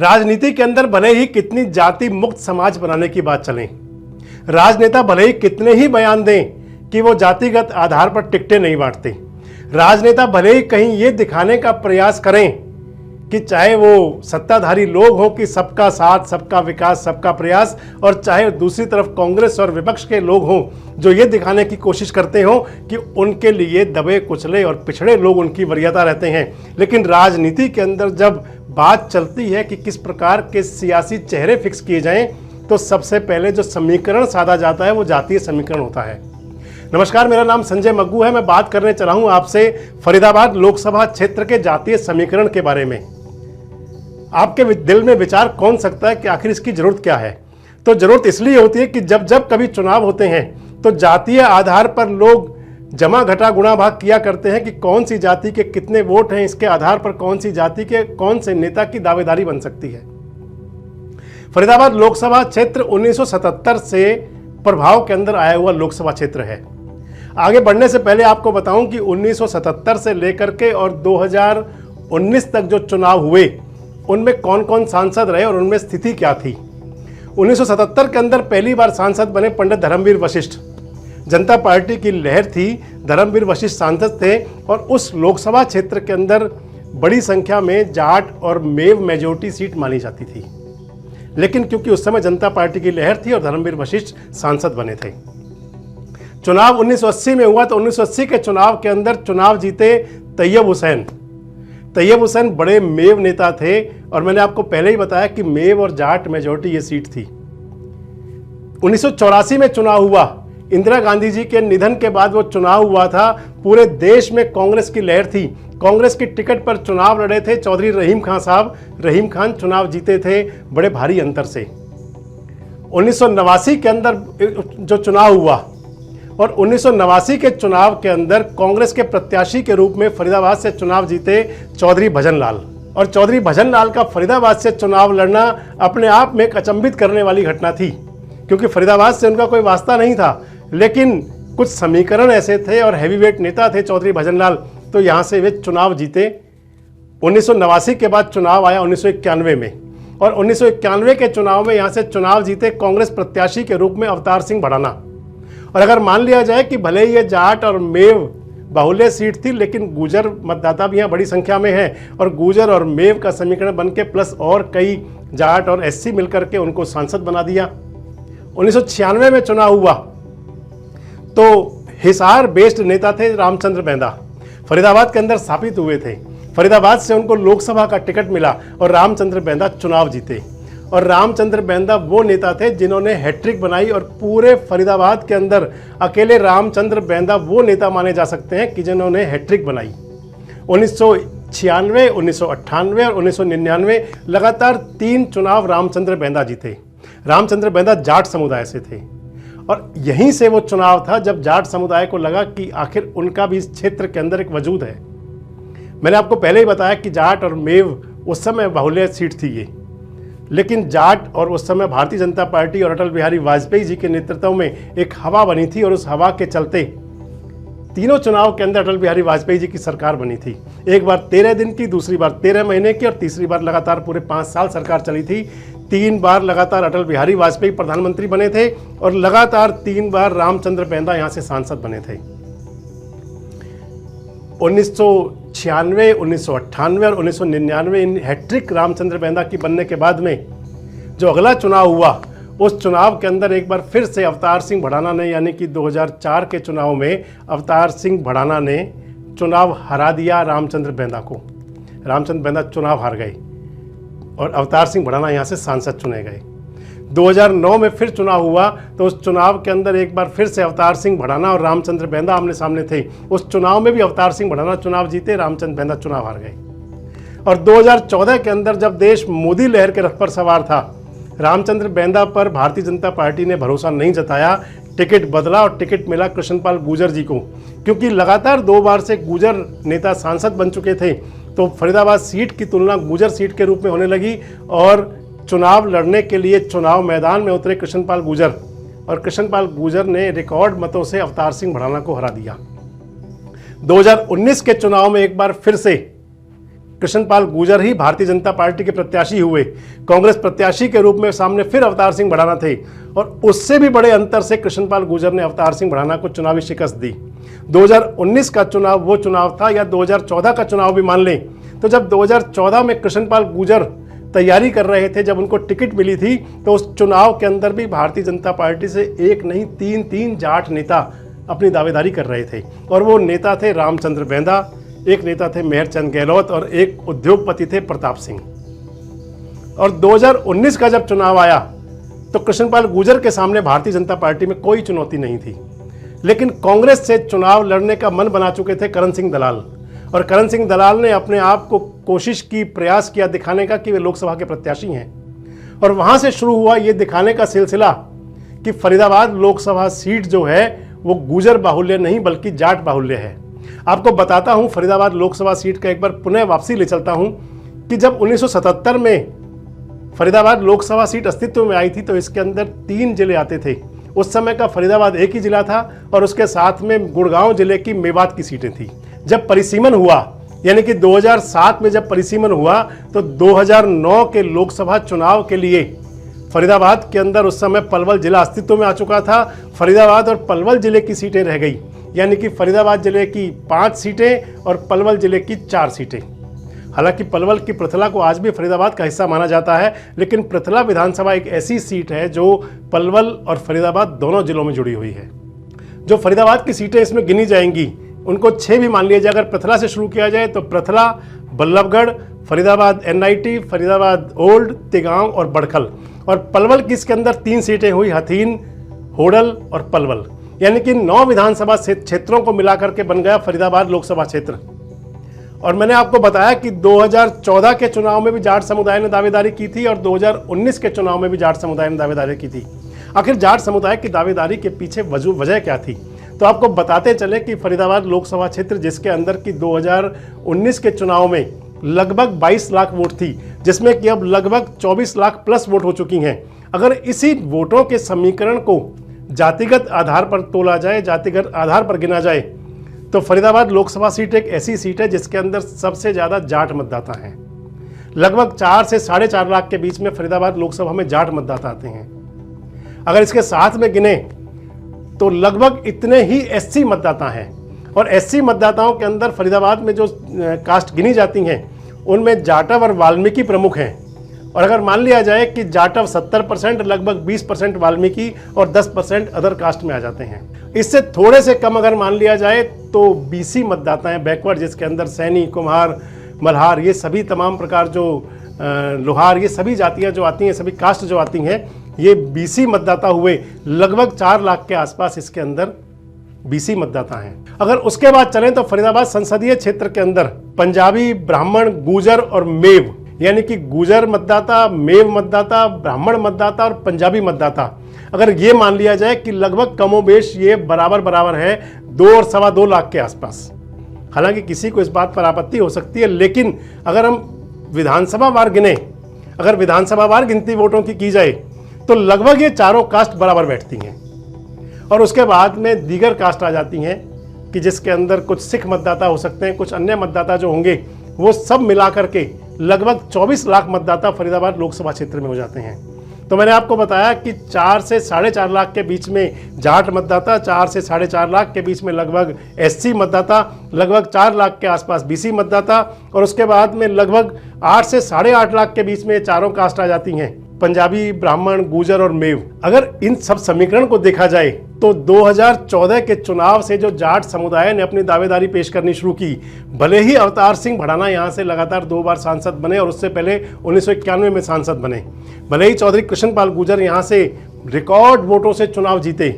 राजनीति के अंदर भले ही कितनी जाति मुक्त समाज बनाने की बात चले, राजनेता भले ही कितने ही बयान दें कि वो जातिगत आधार पर टिकटें नहीं बांटते, राजनेता भले ही कहीं ये दिखाने का प्रयास करें कि चाहे वो सत्ताधारी लोग हों कि सबका साथ, सबका विकास, सबका प्रयास, और चाहे दूसरी तरफ कांग्रेस और विपक्ष के लोग हों जो ये दिखाने की कोशिश करते हों कि उनके लिए दबे कुचले और पिछड़े लोग उनकी वरीयता रहते हैं। लेकिन राजनीति के अंदर जब बात चलती है कि किस प्रकार के सियासी चेहरे फिक्स किए जाएं, तो सबसे पहले जो समीकरण साधा जाता है वो जातीय समीकरण होता है। नमस्कार, मेरा नाम संजय मग्गू है। मैं बात करने चला हूं आपसे फरीदाबाद लोकसभा क्षेत्र के जातीय समीकरण के बारे में। आपके दिल में विचार कौन सकता है कि आखिर इसकी जरूरत क्या है? तो जरूरत इसलिए होती है कि जब जब कभी चुनाव होते हैं तो जातीय आधार पर लोग जमा घटा गुणा भाग किया करते हैं कि कौन सी जाति के कितने वोट हैं, इसके आधार पर कौन सी जाति के कौन से नेता की दावेदारी बन सकती है। फरीदाबाद लोकसभा क्षेत्र 1977 से प्रभाव के अंदर आया हुआ लोकसभा क्षेत्र है। आगे बढ़ने से पहले आपको बताऊं कि 1977 से लेकर के और 2019 तक जो चुनाव हुए उनमें कौन कौन सांसद रहे और उनमें स्थिति क्या थी। 1977 के अंदर पहली बार सांसद बने पंडित धर्मवीर वशिष्ठ। जनता पार्टी की लहर थी, धर्मवीर वशिष्ठ सांसद थे और उस लोकसभा क्षेत्र के अंदर बड़ी संख्या में जाट और मेव मेजोरिटी सीट मानी जाती थी। लेकिन क्योंकि उस समय जनता पार्टी की लहर थी और धर्मवीर वशिष्ठ सांसद बने थे। चुनाव 1980 में हुआ तो 1980 के चुनाव के अंदर चुनाव जीते तैयब हुसैन। तैयब हुसैन बड़े मेव नेता थे और मैंने आपको पहले ही बताया कि मेव और जाट मेजोरिटी ये सीट थी। 1984 में चुनाव हुआ, इंदिरा गांधी जी के निधन के बाद वो चुनाव हुआ था। पूरे देश में कांग्रेस की लहर थी। कांग्रेस की टिकट पर चुनाव लड़े थे चौधरी रहीम खान साहब। रहीम खान चुनाव जीते थे बड़े भारी अंतर से। 1989 के अंदर जो चुनाव हुआ और 1989 के चुनाव के अंदर कांग्रेस के प्रत्याशी के रूप में फरीदाबाद से चुनाव जीते चौधरी भजन लाल। और चौधरी भजन लाल का फरीदाबाद से चुनाव लड़ना अपने आप में एक अचंभित करने वाली घटना थी, क्योंकि फरीदाबाद से उनका कोई वास्ता नहीं था। लेकिन कुछ समीकरण ऐसे थे और हैवीवेट नेता थे चौधरी भजन लाल, तो यहाँ से वे चुनाव जीते। 1989 के बाद चुनाव आया 1991 में और 1991 के चुनाव में यहाँ से चुनाव जीते कांग्रेस प्रत्याशी के रूप में अवतार सिंह भड़ाना। और अगर मान लिया जाए कि भले ही ये जाट और मेव बाहुल्य सीट थी, लेकिन गुजर मतदाता भी यहाँ बड़ी संख्या में है और गुजर और मेव का समीकरण बन के प्लस और कई जाट और एससी मिलकर के उनको सांसद बना दिया। 1996 में चुनाव हुआ तो हिसार बेस्ड नेता थे रामचंद्र बेंदा, फरीदाबाद के अंदर स्थापित हुए थे। फरीदाबाद से उनको लोकसभा का टिकट मिला और रामचंद्र बेंदा चुनाव जीते। और रामचंद्र बेंदा वो नेता थे जिन्होंने हैट्रिक बनाई और पूरे फरीदाबाद के अंदर अकेले रामचंद्र बेंदा वो नेता माने जा सकते हैं कि जिन्होंने हैट्रिक बनाई। 1996, 1998 और 1999 लगातार 3 चुनाव रामचंद्र बेंदा जीते। रामचंद्र बेंदा जाट समुदाय से थे और यहीं से वो चुनाव था जब जाट समुदाय को लगा कि आखिर उनका भी इस क्षेत्र के अंदर एक वजूद है। मैंने आपको पहले ही बताया कि जाट और मेव उस समय बाहुल्य सीट थी ये, लेकिन जाट और उस समय भारतीय जनता पार्टी और अटल बिहारी वाजपेयी जी के नेतृत्व में एक हवा बनी थी और उस हवा के चलते तीनों चुनाव के अंदर अटल बिहारी वाजपेयी जी की सरकार बनी थी। एक बार 13 दिन की, दूसरी बार 13 महीने की और तीसरी बार लगातार पूरे 5 साल सरकार चली थी। 3 बार लगातार अटल बिहारी वाजपेयी प्रधानमंत्री बने थे और लगातार 3 बार रामचंद्र बेंदा यहाँ से सांसद बने थे। 1996, 1998 और 1999 इन हैट्रिक रामचंद्र बेंदा की बनने के बाद में जो अगला चुनाव हुआ, उस चुनाव के अंदर एक बार फिर से अवतार सिंह भड़ाना ने, यानी कि 2004 के चुनाव में अवतार सिंह भड़ाना ने चुनाव हरा दिया रामचंद्र बेंदा को। रामचंद्र बेंदा चुनाव हार गए और अवतार सिंह भड़ाना यहाँ से सांसद चुने गए। 2009 में फिर चुनाव हुआ तो उस चुनाव के अंदर एक बार फिर से अवतार सिंह भड़ाना और रामचंद्र बेंदा आमने सामने थे। उस चुनाव में भी अवतार सिंह भड़ाना चुनाव जीते, रामचंद्र बेंदा चुनाव हार गए। और 2014 के अंदर जब देश मोदी लहर के रथ पर सवार था, रामचंद्र बेंदा पर भारतीय जनता पार्टी ने भरोसा नहीं जताया, टिकट बदला और टिकट मिला कृष्णपाल गुर्जर जी को। क्योंकि लगातार 2 बार से गुर्जर नेता सांसद बन चुके थे तो फरीदाबाद सीट की तुलना गुर्जर सीट के रूप में होने लगी और चुनाव लड़ने के लिए चुनाव मैदान में उतरे कृष्णपाल गुर्जर और कृष्णपाल गुर्जर ने रिकॉर्ड मतों से अवतार सिंह भड़ाना को हरा दिया। 2019 के चुनाव में एक बार फिर से कृष्णपाल गुर्जर ही भारतीय जनता पार्टी के प्रत्याशी हुए। कांग्रेस प्रत्याशी के रूप में सामने फिर अवतार सिंह भड़ाना थे और उससे भी बड़े अंतर से कृष्णपाल गुर्जर ने अवतार सिंह भड़ाना को चुनावी शिकस्त दी। 2019 का चुनाव वो चुनाव था, या 2014 का चुनाव भी मान लें, तो जब 2014 में कृष्णपाल गुर्जर तैयारी कर रहे थे, जब उनको टिकट मिली थी, तो उस चुनाव के अंदर भी भारतीय जनता पार्टी से एक नहीं तीन जाट नेता अपनी दावेदारी कर रहे थे। और वो नेता थे रामचंद्र बेंदा, एक नेता थे मेहरचंद गहलोत और एक उद्योगपति थे प्रताप सिंह। और 2019 का जब चुनाव आया तो कृष्णपाल गुर्जर के सामने भारतीय जनता पार्टी में कोई चुनौती नहीं थी, लेकिन कांग्रेस से चुनाव लड़ने का मन बना चुके थे करण सिंह दलाल। और करण सिंह दलाल ने अपने आप को कोशिश की, प्रयास किया दिखाने का कि वे लोकसभा के प्रत्याशी हैं। और वहां से शुरू हुआ ये दिखाने का सिलसिला कि फरीदाबाद लोकसभा सीट जो है वो गुर्जर बाहुल्य नहीं बल्कि जाट बाहुल्य है। आपको बताता हूं, फरीदाबाद लोकसभा सीट का एक बार पुनः वापसी ले चलता हूं कि जब 1977 में फरीदाबाद लोकसभा सीट अस्तित्व में आई थी तो इसके अंदर 3 जिले आते थे। उस समय का फरीदाबाद एक ही जिला था और उसके साथ में गुड़गांव जिले की मेवात की सीटें थी। जब परिसीमन हुआ, यानी कि 2007 में जब परिसीमन हुआ, तो 2009 के लोकसभा चुनाव के लिए फरीदाबाद के अंदर उस समय पलवल जिला अस्तित्व में आ चुका था। फरीदाबाद और पलवल जिले की सीटें रह गई, यानी कि फरीदाबाद जिले की 5 सीटें और पलवल जिले की 4 सीटें। हालांकि पलवल की पृथला को आज भी फरीदाबाद का हिस्सा माना जाता है, लेकिन पृथला विधानसभा एक ऐसी सीट है जो पलवल और फरीदाबाद दोनों जिलों में जुड़ी हुई है। जो फरीदाबाद की सीटें इसमें गिनी जाएंगी उनको 6 भी मान लिया जाए। अगर पृथला से शुरू किया जाए तो पृथला, बल्लभगढ़, फरीदाबाद NIT, फरीदाबाद ओल्ड, तिगांव और बड़खल। और पलवल की इसके अंदर 3 सीटें हुई, हथीन, होडल और पलवल, यानी कि 9 विधानसभा क्षेत्रों को मिलाकर के बन गया फरीदाबाद लोकसभा क्षेत्र। और मैंने आपको बताया कि 2014 के चुनाव में भी जाट समुदाय ने दावेदारी की थी और 2019 के चुनाव में भी जाट समुदाय ने दावेदारी की थी। आखिर जाट समुदाय की दावेदारी के पीछे वजह क्या थी, तो आपको बताते चले कि फरीदाबाद लोकसभा क्षेत्र जिसके अंदर की 2019 के चुनाव में लगभग 22 लाख वोट थी, जिसमें कि अब लगभग 24 लाख प्लस वोट हो चुकी हैं। अगर इसी वोटों के समीकरण को जातिगत आधार पर तोला जाए, जातिगत आधार पर गिना जाए, तो फरीदाबाद लोकसभा सीट एक ऐसी सीट है जिसके अंदर सबसे ज़्यादा जाट मतदाता हैं। लगभग 4 से 4.5 लाख के बीच में फरीदाबाद लोकसभा में जाट मतदाता आते हैं। अगर इसके साथ में गिने तो लगभग इतने ही SC मतदाता हैं। और SC मतदाताओं के अंदर फरीदाबाद में जो कास्ट गिनी जाती हैं उनमें जाटव और वाल्मीकि प्रमुख हैं। और अगर मान लिया जाए कि जाटव 70%, लगभग 20% वाल्मीकि और 10% अदर कास्ट में आ जाते हैं। इससे थोड़े से कम अगर मान लिया जाए तो BC मतदाता हैं, बैकवर्ड, जिसके अंदर सैनी, कुम्हार, मल्हार, ये सभी तमाम प्रकार जो लोहार, ये सभी जातियाँ जो आती हैं, सभी कास्ट जो आती हैं, ये BC मतदाता हुए। लगभग 4 लाख के आसपास इसके अंदर BC मतदाता हैं। अगर उसके बाद चलें तो फरीदाबाद संसदीय क्षेत्र के अंदर पंजाबी, ब्राह्मण, गुर्जर और मेव, यानी कि गुर्जर मतदाता, मेव मतदाता, ब्राह्मण मतदाता और पंजाबी मतदाता, अगर ये मान लिया जाए कि लगभग कमोबेश ये बराबर है 2 और 2.25 लाख के आसपास। हालांकि किसी को इस बात पर आपत्ति हो सकती है, लेकिन अगर हम विधानसभा वार गिने, अगर विधानसभा वार गिनती वोटों की जाए तो लगभग ये चारों कास्ट बराबर बैठती हैं। और उसके बाद में दीगर कास्ट आ जाती हैं कि जिसके अंदर कुछ सिख मतदाता हो सकते हैं, कुछ अन्य मतदाता जो होंगे, वो सब मिला करके लगभग 24 लाख मतदाता फरीदाबाद लोकसभा क्षेत्र में हो जाते हैं। तो मैंने आपको बताया कि 4 से 4.5 लाख के बीच में जाट मतदाता, 4 से 4.5 लाख के बीच में लगभग SC मतदाता, लगभग 4 लाख के आसपास BC मतदाता, और उसके बाद में लगभग 8 से 8.5 लाख के बीच में चारों कास्ट आ जाती हैं, पंजाबी, ब्राह्मण, गुर्जर और मेव। अगर इन सब समीकरण को देखा जाए तो 2014 के चुनाव से जो जाट समुदाय ने अपनी दावेदारी पेश करनी शुरू की, भले ही अवतार सिंह भड़ाना यहाँ से लगातार 2 बार सांसद बने और उससे पहले 1991 में सांसद बने, भले ही चौधरी कृष्णपाल गुर्जर यहाँ से रिकॉर्ड वोटों से चुनाव जीते,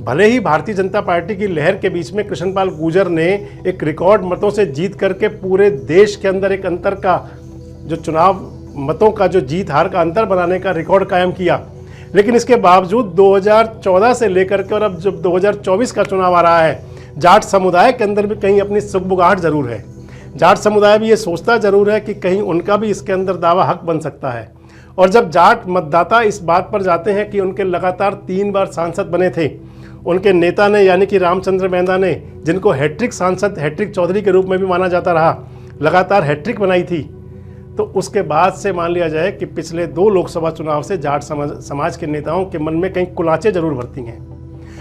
भले ही भारतीय जनता पार्टी की लहर के बीच में कृष्णपाल गुर्जर ने एक रिकॉर्ड मतों से जीत करके पूरे देश के अंदर एक अंतर का जो चुनाव मतों का जो जीत हार का अंतर बनाने का रिकॉर्ड कायम किया, लेकिन इसके बावजूद 2014 से लेकर के और अब जब 2024 का चुनाव आ रहा है, जाट समुदाय के अंदर भी कहीं अपनी सुगबुगाहट जरूर है। जाट समुदाय भी ये सोचता जरूर है कि कहीं उनका भी इसके अंदर दावा हक बन सकता है। और जब जाट मतदाता इस बात पर जाते हैं कि उनके लगातार 3 बार सांसद बने थे, उनके नेता ने यानी कि रामचंद्र बेंदा ने, जिनको हैट्रिक सांसद, हैट्रिक चौधरी के रूप में भी माना जाता रहा, लगातार हैट्रिक बनाई थी, तो उसके बाद से मान लिया जाए कि पिछले 2 लोकसभा चुनाव से जाट समाज के नेताओं के मन में कहीं कुलाचे जरूर भरती हैं।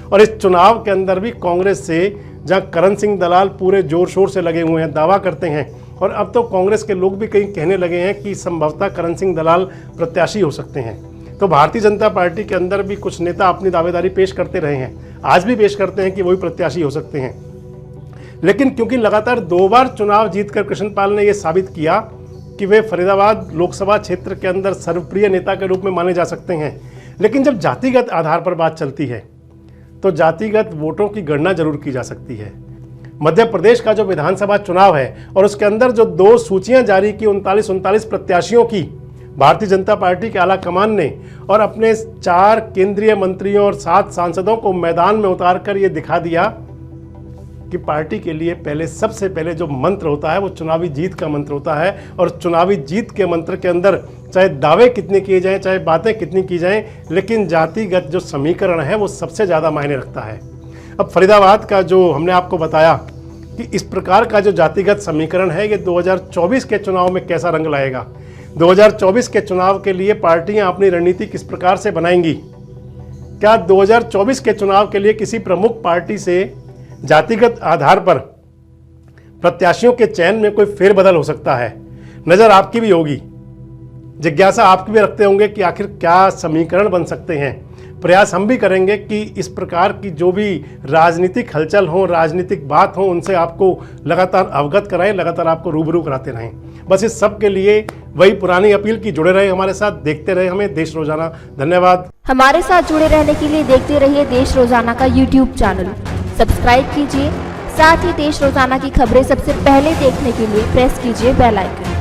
और इस चुनाव के अंदर भी कांग्रेस से, जहां करण सिंह दलाल पूरे जोर शोर से लगे हुए हैं, दावा करते हैं, और अब तो कांग्रेस के लोग भी कहीं कहने लगे हैं कि संभवतः करण सिंह दलाल प्रत्याशी हो सकते हैं, तो भारतीय जनता पार्टी के अंदर भी कुछ नेता अपनी दावेदारी पेश करते रहे हैं, आज भी पेश करते हैं कि वही प्रत्याशी हो सकते हैं। लेकिन क्योंकि लगातार 2 बार चुनाव जीतकर कृष्णपाल ने यह साबित किया कि वे फरीदाबाद लोकसभा क्षेत्र के अंदर सर्वप्रिय नेता के रूप में माने जा सकते हैं, लेकिन जब जातिगत आधार पर बात चलती है तो जातिगत वोटों की गणना जरूर की जा सकती है। मध्य प्रदेश का जो विधानसभा चुनाव है और उसके अंदर जो 2 सूचियां जारी की 39 प्रत्याशियों की भारतीय जनता पार्टी के आला कमान ने, और अपने 4 केंद्रीय मंत्रियों और 7 सांसदों को मैदान में उतारकर ये दिखा दिया कि पार्टी के लिए सबसे पहले जो मंत्र होता है वो चुनावी जीत का मंत्र होता है। और चुनावी जीत के मंत्र के अंदर चाहे दावे कितने किए जाएं, चाहे बातें कितनी की जाएं, लेकिन जातिगत जो समीकरण है वो सबसे ज़्यादा मायने रखता है। अब फरीदाबाद का जो हमने आपको बताया कि इस प्रकार का जो जातिगत समीकरण है ये 2024 के चुनाव में कैसा रंग लाएगा, 2024 के चुनाव के लिए पार्टियां अपनी रणनीति किस प्रकार से बनाएंगी, क्या 2024 के चुनाव के लिए किसी प्रमुख पार्टी से जातिगत आधार पर प्रत्याशियों के चयन में कोई फेरबदल हो सकता है। नज़र आपकी भी होगी, जिज्ञासा आपकी भी रखते होंगे कि आखिर क्या समीकरण बन सकते हैं। प्रयास हम भी करेंगे कि इस प्रकार की जो भी राजनीतिक हलचल हो, राजनीतिक बात हो, उनसे आपको लगातार अवगत कराएं, लगातार आपको रूबरू कराते रहें। बस इस सब के लिए वही पुरानी अपील की जुड़े रहे हमारे साथ, देखते रहे हमें देश रोजाना। धन्यवाद। हमारे साथ जुड़े रहने के लिए देखते रहिए देश रोजाना का यूट्यूब चैनल सब्सक्राइब कीजिए। साथ ही देश रोजाना की खबरें सबसे पहले देखने के लिए प्रेस कीजिए बेल आइकन।